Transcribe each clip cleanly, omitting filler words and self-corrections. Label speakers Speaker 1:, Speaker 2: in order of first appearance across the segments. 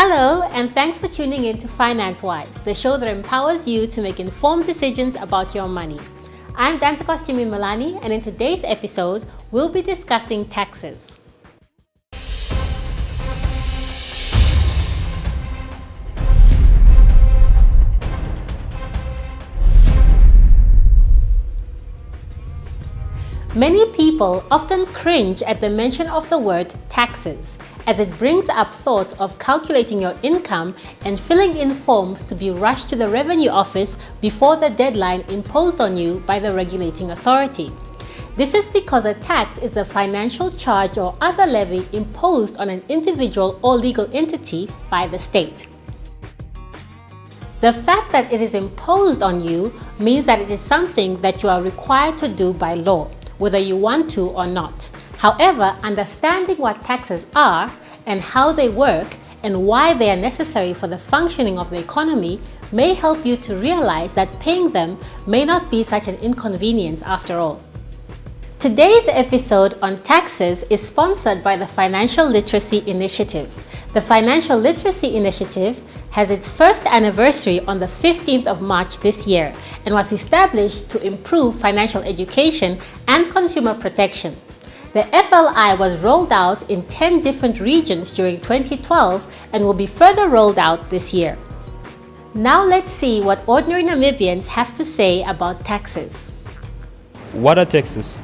Speaker 1: Hello, and thanks for tuning in to Financewize, the show that empowers you to make informed decisions about your money. I'm Dantakostimi Malani, and in today's episode, we'll be discussing taxes. Many people often cringe at the mention of the word taxes, as it brings up thoughts of calculating your income and filling in forms to be rushed to the revenue office before the deadline imposed on you by the regulating authority. This is because a tax is a financial charge or other levy imposed on an individual or legal entity by the state. The fact that it is imposed on you means that it is something that you are required to do by law, whether you want to or not. However, understanding what taxes are and how they work and why they are necessary for the functioning of the economy may help you to realize that paying them may not be such an inconvenience after all. Today's episode on taxes is sponsored by the Financial Literacy Initiative. The Financial Literacy Initiative has its first anniversary on the 15th of March this year and was established to improve financial education and consumer protection. The FLI was rolled out in 10 different regions during 2012 and will be further rolled out this year. Now let's see what ordinary Namibians have to say about taxes.
Speaker 2: What are taxes?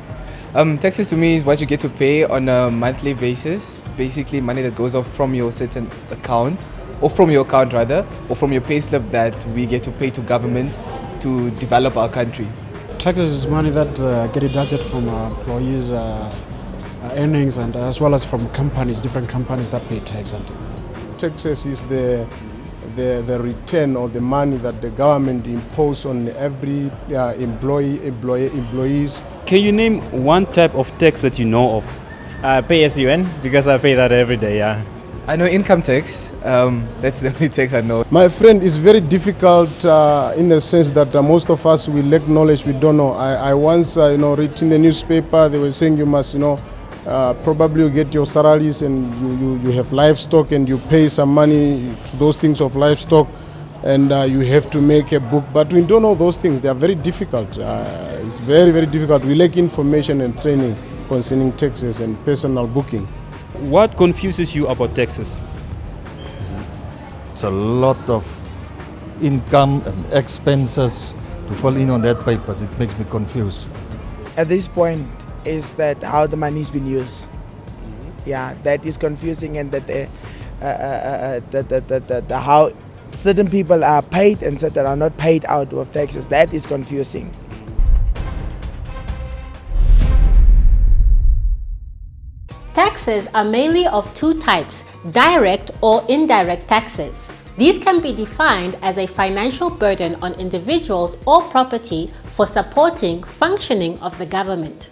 Speaker 3: Taxes to me is what you get to pay on a monthly basis. Basically money that goes off from your certain account, or from your account rather, or from your payslip that we get to pay to government to develop our country.
Speaker 4: Taxes is money that get deducted from employees' earnings, and as well as from companies, different companies that pay tax. And
Speaker 5: taxes is the return or the money that the government imposes on every employees.
Speaker 2: Can you name one type of tax that you know of?
Speaker 6: Pay as you earn, because I pay that every day, yeah.
Speaker 3: I know income tax. That's the only tax I know.
Speaker 5: My friend, it's very difficult in the sense that most of us, we lack knowledge, we don't know. I once read in the newspaper, they were saying you must probably you get your salaries and you have livestock and you pay some money to those things of livestock, and you have to make a book, but we don't know those things. They are very difficult. It's very, very difficult. We lack information and training concerning taxes and personal booking.
Speaker 2: What confuses you about taxes?
Speaker 7: It's a lot of income and expenses to fall in on that papers. It makes me confused.
Speaker 8: At this point is that how the money's been used. Yeah, that is confusing, and that how certain people are paid and certain are not paid out of taxes. That is confusing.
Speaker 1: Taxes are mainly of two types, direct or indirect taxes. These can be defined as a financial burden on individuals or property for supporting functioning of the government.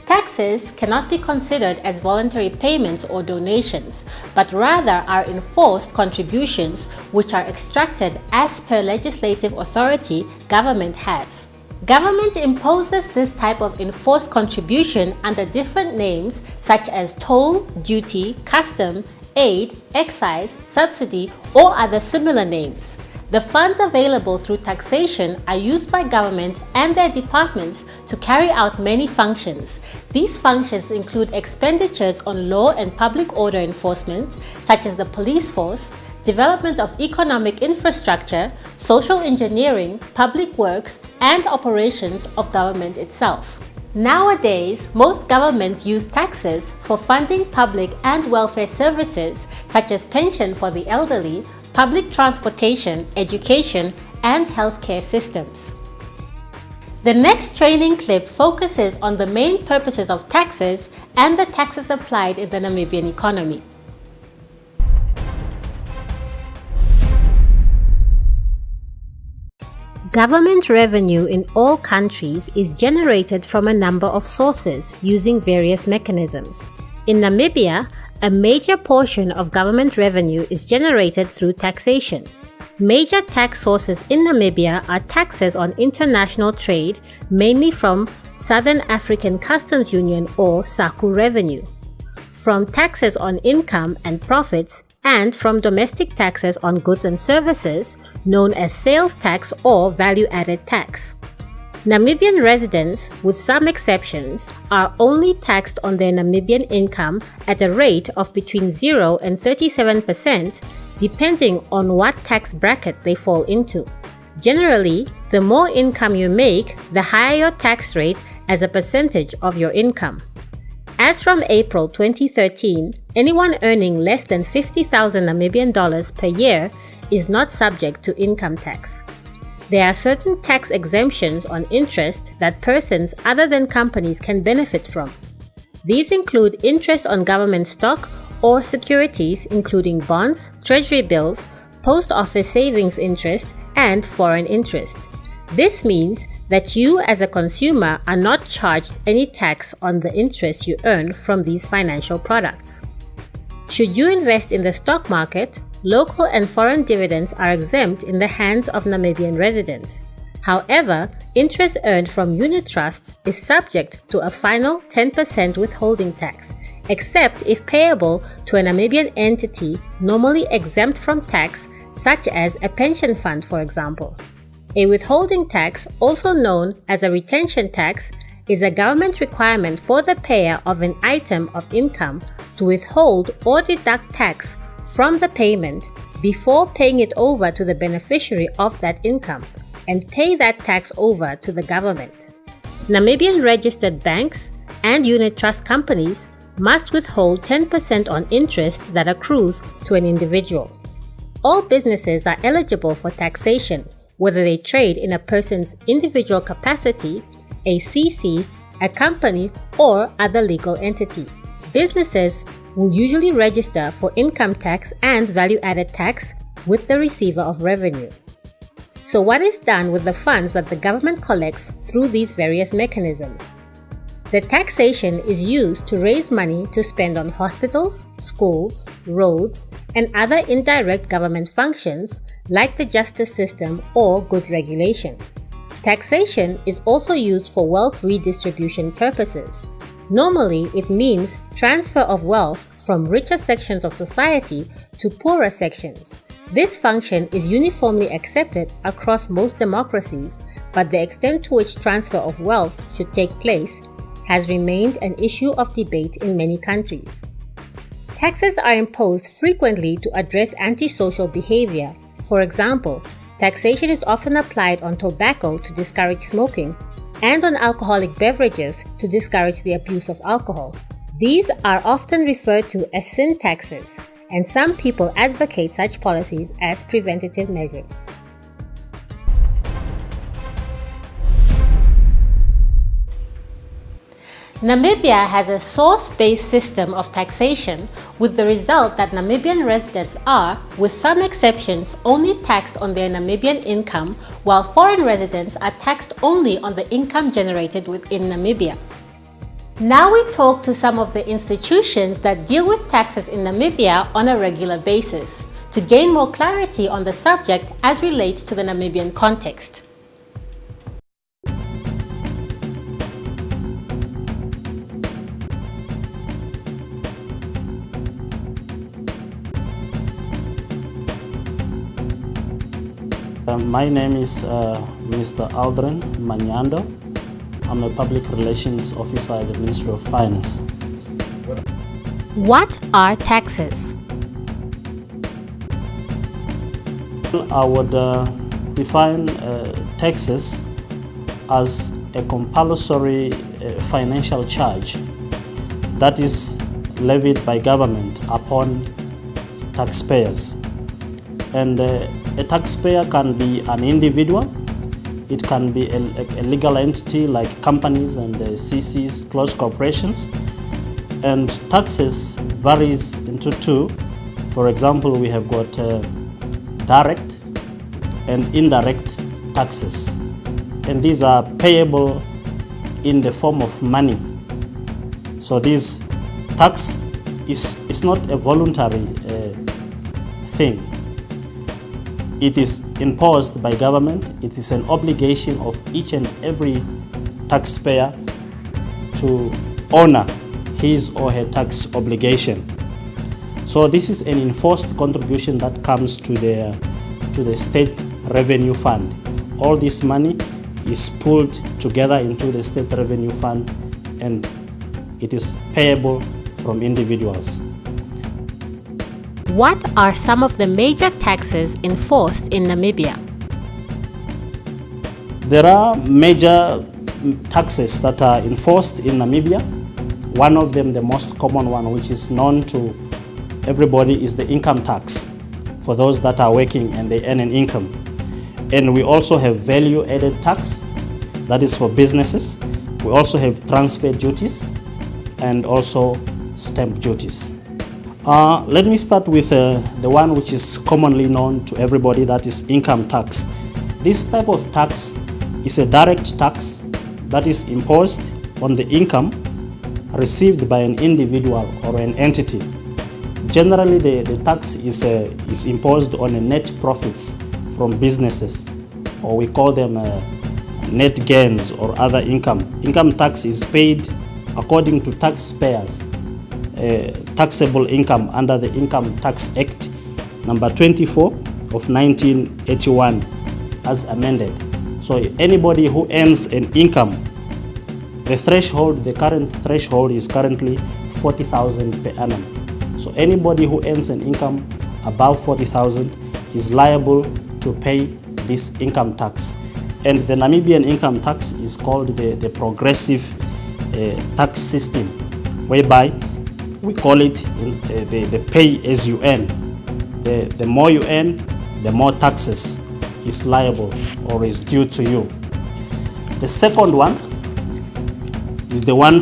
Speaker 1: Taxes cannot be considered as voluntary payments or donations, but rather are enforced contributions which are extracted as per legislative authority government has. Government imposes this type of enforced contribution under different names such as toll, duty, custom, aid, excise, subsidy, or other similar names. The funds available through taxation are used by government and their departments to carry out many functions. These functions include expenditures on law and public order enforcement, such as the police force, development of economic infrastructure, social engineering, public works, and operations of government itself. Nowadays, most governments use taxes for funding public and welfare services such as pension for the elderly, public transportation, education, and healthcare systems. The next training clip focuses on the main purposes of taxes and the taxes applied in the Namibian economy. Government revenue in all countries is generated from a number of sources using various mechanisms. In Namibia, a major portion of government revenue is generated through taxation. Major tax sources in Namibia are taxes on international trade, mainly from Southern African Customs Union or SACU revenue, from taxes on income and profits, and from domestic taxes on goods and services, known as sales tax or value-added tax. Namibian residents, with some exceptions, are only taxed on their Namibian income at a rate of between 0 and 37%, depending on what tax bracket they fall into. Generally, the more income you make, the higher your tax rate as a percentage of your income. As from April 2013, anyone earning less than 50,000 Namibian dollars per year is not subject to income tax. There are certain tax exemptions on interest that persons other than companies can benefit from. These include interest on government stock or securities, including bonds, treasury bills, post office savings interest, and foreign interest. This means that you as a consumer are not charged any tax on the interest you earn from these financial products. Should you invest in the stock market, local and foreign dividends are exempt in the hands of Namibian residents. However, interest earned from unit trusts is subject to a final 10% withholding tax, except if payable to a Namibian entity normally exempt from tax, such as a pension fund, for example. A withholding tax, also known as a retention tax, is a government requirement for the payer of an item of income to withhold or deduct tax from the payment before paying it over to the beneficiary of that income and pay that tax over to the government. Namibian registered banks and unit trust companies must withhold 10% on interest that accrues to an individual. All businesses are eligible for taxation, whether they trade in a person's individual capacity, a CC, a company, or other legal entity. Businesses will usually register for income tax and value-added tax with the receiver of revenue. So what is done with the funds that the government collects through these various mechanisms? The taxation is used to raise money to spend on hospitals, schools, roads, and other indirect government functions like the justice system or good regulation. Taxation is also used for wealth redistribution purposes. Normally, it means transfer of wealth from richer sections of society to poorer sections. This function is uniformly accepted across most democracies, but the extent to which transfer of wealth should take place has remained an issue of debate in many countries. Taxes are imposed frequently to address antisocial behavior. For example, taxation is often applied on tobacco to discourage smoking and on alcoholic beverages to discourage the abuse of alcohol. These are often referred to as sin taxes, and some people advocate such policies as preventative measures. Namibia has a source-based system of taxation, with the result that Namibian residents are, with some exceptions, only taxed on their Namibian income, while foreign residents are taxed only on the income generated within Namibia. Now we talk to some of the institutions that deal with taxes in Namibia on a regular basis, to gain more clarity on the subject as relates to the Namibian context.
Speaker 9: My name is Mr. Aldrin Manyando. I'm a Public Relations Officer at the Ministry of Finance.
Speaker 1: What are taxes?
Speaker 9: I would define taxes as a compulsory financial charge that is levied by government upon taxpayers. And a taxpayer can be an individual, it can be a legal entity like companies and CCs, closed corporations. And taxes varies into two. For example, we have got direct and indirect taxes, and these are payable in the form of money. So this tax is not a voluntary thing. It is imposed by government. It is an obligation of each and every taxpayer to honor his or her tax obligation. So this is an enforced contribution that comes to the state revenue fund. All this money is pulled together into the state revenue fund, and it is payable from individuals.
Speaker 1: What are some of the major taxes enforced in Namibia?
Speaker 9: There are major taxes that are enforced in Namibia. One of them, the most common one, which is known to everybody, is the income tax for those that are working and they earn an income. And we also have value-added tax, that is for businesses. We also have transfer duties and also stamp duties. Let me start with the one which is commonly known to everybody, that is income tax. This type of tax is a direct tax that is imposed on the income received by an individual or an entity. Generally, the tax is imposed on the net profits from businesses, or we call them net gains or other income. Income tax is paid according to taxpayers' taxable income under the Income Tax Act number 24 of 1981 as amended. So anybody who earns an income, the current threshold is currently 40,000 per annum. So anybody who earns an income above 40,000 is liable to pay this income tax. And the Namibian income tax is called the progressive tax system, whereby we call it the pay as you earn. The more you earn, the more taxes is liable or is due to you. The second one is the one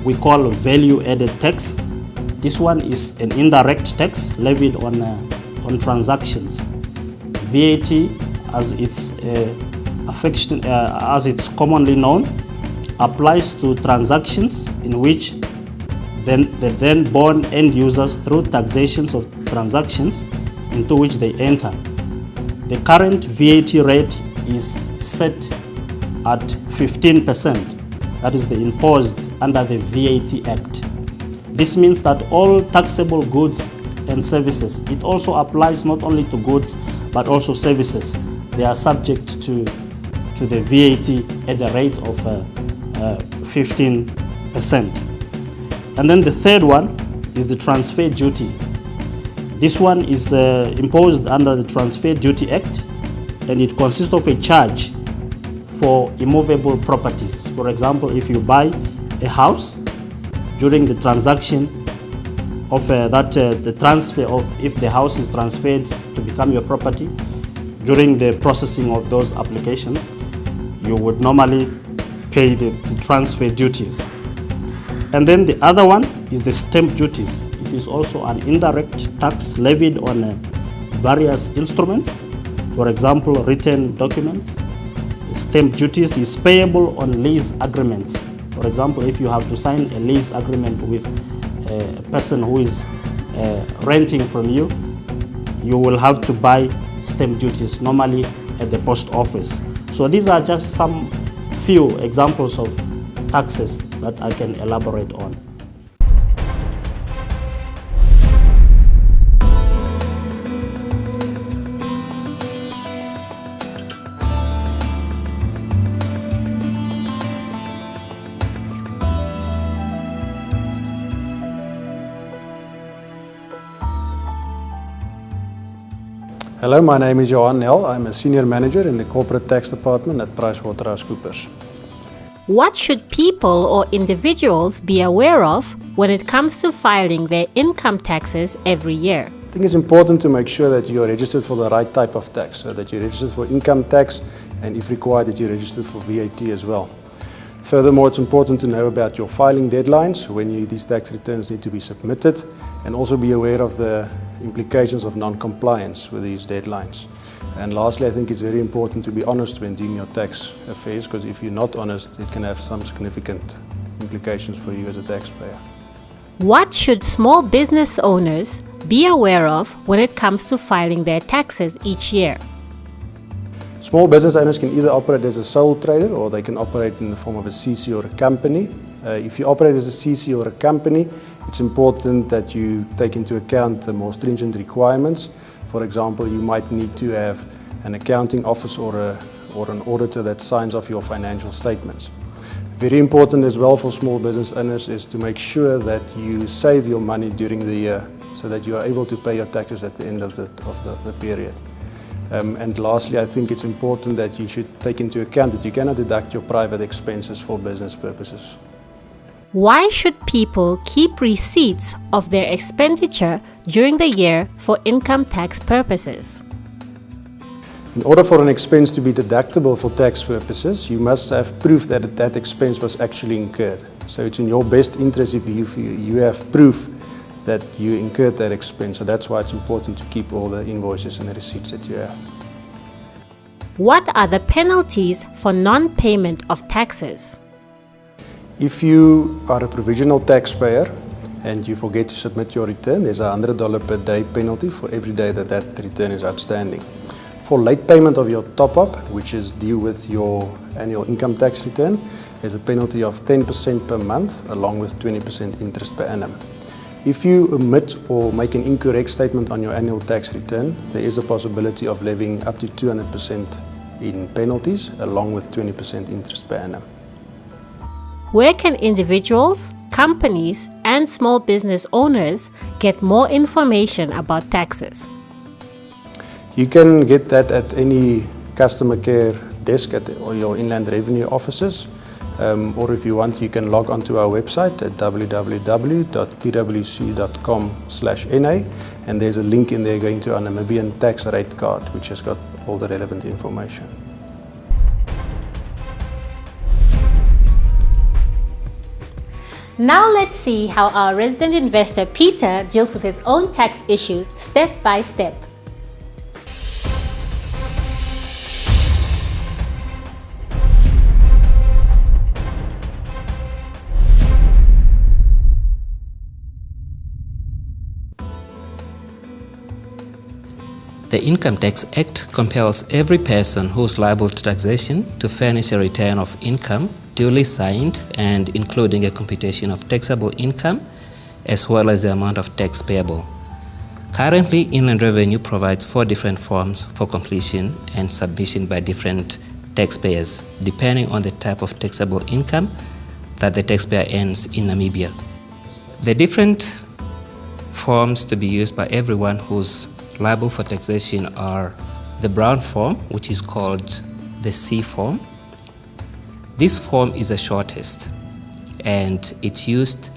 Speaker 9: we call value-added tax. This one is an indirect tax levied on transactions. VAT, as it's commonly known, applies to transactions in which the then born end users through taxations of transactions into which they enter. The current VAT rate is set at 15%. That is the imposed under the VAT Act. This means that all taxable goods and services, it also applies not only to goods but also services, they are subject to the VAT at the rate of 15%. And then the third one is the transfer duty. This one is imposed under the Transfer Duty Act, and it consists of a charge for immovable properties. For example, if you buy a house, during the transaction of the transfer of, if the house is transferred to become your property, during the processing of those applications, you would normally pay the transfer duties. And then the other one is the stamp duties. It is also an indirect tax levied on various instruments, for example, written documents. Stamp duties is payable on lease agreements. For example, if you have to sign a lease agreement with a person who is renting from you, you will have to buy stamp duties, normally at the post office. So these are just some few examples of taxes that I can elaborate on.
Speaker 10: Hello, my name is Johan Nel. I'm a Senior Manager in the Corporate Tax Department at PricewaterhouseCoopers.
Speaker 1: What should people or individuals be aware of when it comes to filing their income taxes every year?
Speaker 10: I think it's important to make sure that you're registered for the right type of tax, so that you're registered for income tax, and if required, that you're registered for VAT as well. Furthermore, it's important to know about your filing deadlines, when these tax returns need to be submitted, and also be aware of the implications of non-compliance with these deadlines. And lastly, I think it's very important to be honest when doing your tax affairs, because if you're not honest, it can have some significant implications for you as a taxpayer.
Speaker 1: What should small business owners be aware of when it comes to filing their taxes each year?
Speaker 10: Small business owners can either operate as a sole trader or they can operate in the form of a CC or a company. If you operate as a CC or a company, it's important that you take into account the more stringent requirements. For example, you might need to have an accounting office or an auditor that signs off your financial statements. Very important as well for small business owners is to make sure that you save your money during the year so that you are able to pay your taxes at the end of the period. And lastly, I think it's important that you should take into account that you cannot deduct your private expenses for business purposes.
Speaker 1: Why should people keep receipts of their expenditure during the year for income tax purposes?
Speaker 10: In order for an expense to be deductible for tax purposes, you must have proof that that expense was actually incurred. So it's in your best interest if you have proof that you incurred that expense. So that's why it's important to keep all the invoices and the receipts that you have.
Speaker 1: What are the penalties for non-payment of taxes?
Speaker 10: If you are a provisional taxpayer and you forget to submit your return, there's a $100 per day penalty for every day that return is outstanding. For late payment of your top-up, which is due with your annual income tax return, there's a penalty of 10% per month along with 20% interest per annum. If you omit or make an incorrect statement on your annual tax return, there is a possibility of levying up to 200% in penalties along with 20% interest per annum.
Speaker 1: Where can individuals, companies, and small business owners get more information about taxes?
Speaker 10: You can get that at any customer care desk or your inland revenue offices. Or if you want, you can log onto our website at www.pwc.com/na, and there's a link in there going to our Namibian tax rate card, which has got all the relevant information.
Speaker 1: Now let's see how our resident investor Peter deals with his own tax issues step by step.
Speaker 11: The Income Tax Act compels every person who is liable to taxation to furnish a return of income duly signed and including a computation of taxable income as well as the amount of tax payable. Currently, Inland Revenue provides 4 different forms for completion and submission by different taxpayers depending on the type of taxable income that the taxpayer earns in Namibia. The different forms to be used by everyone who's liable for taxation are the brown form, which is called the C form. This form is the shortest and it's used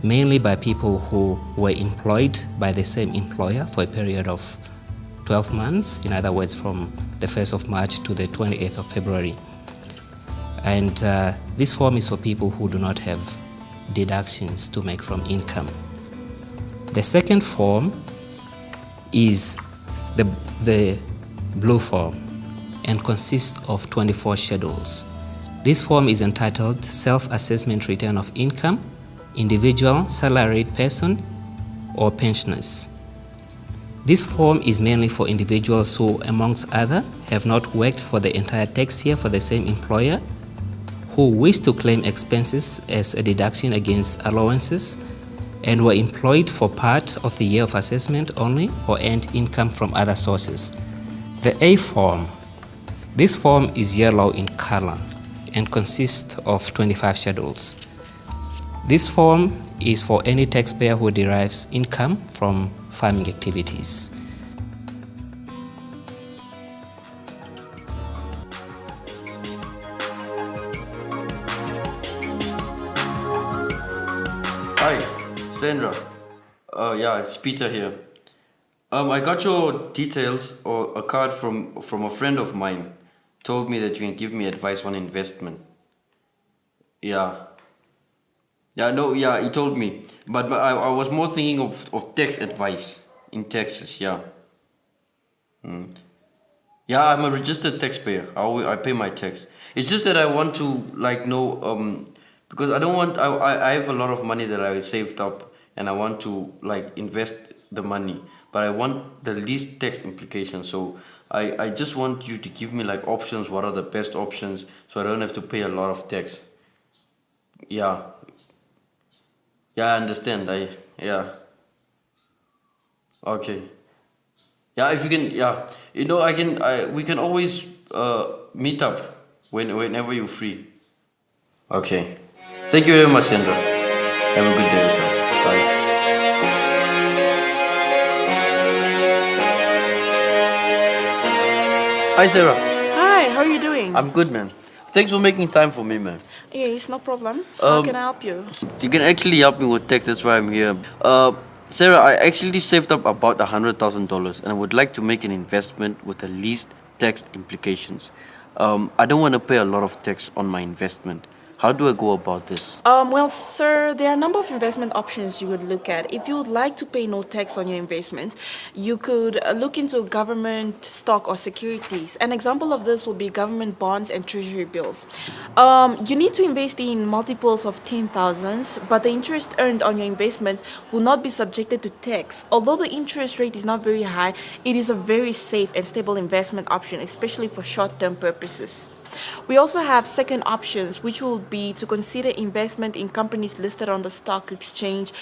Speaker 11: mainly by people who were employed by the same employer for a period of 12 months, in other words from the 1st of March to the 28th of February. And this form is for people who do not have deductions to make from income. The second form is the blue form and consists of 24 schedules. This form is entitled Self-Assessment Return of Income, Individual, Salaried Person, or Pensioners. This form is mainly for individuals who, amongst other, have not worked for the entire tax year for the same employer, who wish to claim expenses as a deduction against allowances, and were employed for part of the year of assessment only or earned income from other sources. The A form. This form is yellow in color and consists of 25 schedules. This form is for any taxpayer who derives income from farming activities.
Speaker 12: Hi, Sandra. Yeah, it's Peter here. I got your details or a card from a friend of mine. Told me that you can give me advice on investment. Yeah. Yeah, no, yeah, he told me. But I was more thinking of tax advice in taxes, yeah. Yeah, I'm a registered taxpayer. I pay my tax. It's just that I want to like know because I don't want I have a lot of money that I saved up and I want to like invest the money, but I want the least tax implications. So I just want you to give me like options. What are the best options so I don't have to pay a lot of tax? Yeah. Yeah, I understand. Yeah. Okay. Yeah, if you can, yeah, we can always meet up whenever you're free. Okay. Thank you very much, Sandra. Have a good day yourself. Bye. Hi, Sarah.
Speaker 13: Hi, how are you doing?
Speaker 12: I'm good, man. Thanks for making time for me, man.
Speaker 13: Yes, no problem. How can I help you?
Speaker 12: You can actually help me with tax, that's why I'm here. Sarah, I actually saved up about $100,000 and I would like to make an investment with the least tax implications. I don't want to pay a lot of tax on my investment. How do I go about this?
Speaker 13: Well, sir, there are a number of investment options you would look at. If you would like to pay no tax on your investments, you could look into government stock or securities. An example of this will be government bonds and treasury bills. You need to invest in multiples of 10,000s, but the interest earned on your investments will not be subjected to tax. Although the interest rate is not very high, it is a very safe and stable investment option, especially for short-term purposes. We also have second options, which will be to consider investment in companies listed on the stock exchange.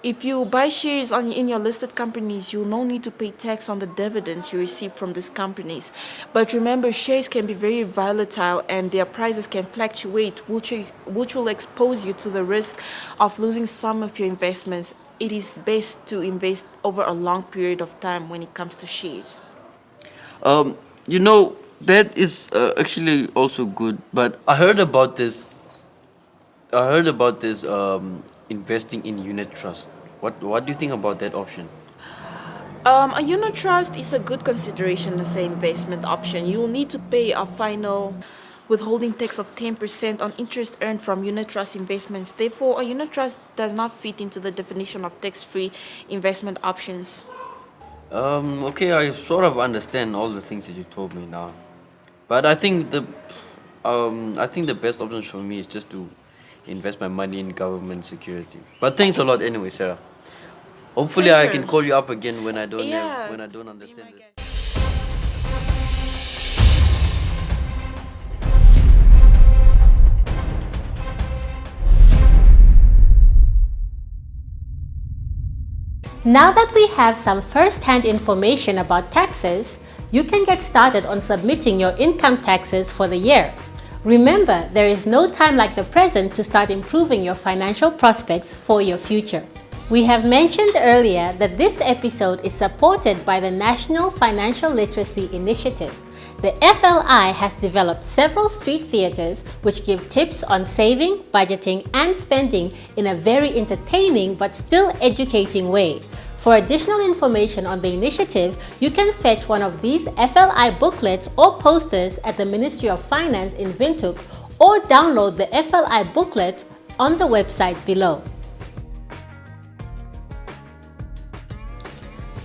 Speaker 13: If you buy shares in your listed companies, you'll no need to pay tax on the dividends you receive from these companies. But remember, shares can be very volatile and their prices can fluctuate, which will expose you to the risk of losing some of your investments. It is best to invest over a long period of time when it comes to shares.
Speaker 12: That is actually also good, but I heard about this. Investing in unit trust. What do you think about that option?
Speaker 13: A unit trust is a good consideration as an investment option. You will need to pay a final withholding tax of 10% on interest earned from unit trust investments. Therefore, a unit trust does not fit into the definition of tax-free investment options.
Speaker 12: Okay, I sort of understand all the things that you told me now. But I think the best option for me is just to invest my money in government security. But thanks a lot anyway, Sarah. Hopefully I can call you up again when I don't understand this.
Speaker 1: Now that we have some first-hand information about taxes, you can get started on submitting your income taxes for the year. Remember, there is no time like the present to start improving your financial prospects for your future. We have mentioned earlier that this episode is supported by the National Financial Literacy Initiative. The FLI has developed several street theaters which give tips on saving, budgeting, and spending in a very entertaining but still educating way. For additional information on the initiative, you can fetch one of these FLI booklets or posters at the Ministry of Finance in Windhoek or download the FLI booklet on the website below.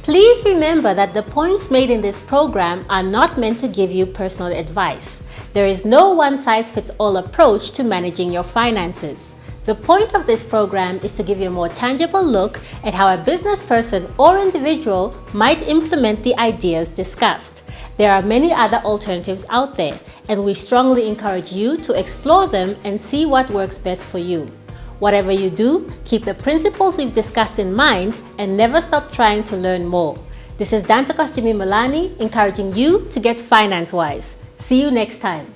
Speaker 1: Please remember that the points made in this program are not meant to give you personal advice. There is no one-size-fits-all approach to managing your finances. The point of this program is to give you a more tangible look at how a business person or individual might implement the ideas discussed. There are many other alternatives out there, and we strongly encourage you to explore them and see what works best for you. Whatever you do, keep the principles we've discussed in mind and never stop trying to learn more. This is Danta Kostumi Malani encouraging you to get finance wise. See you next time.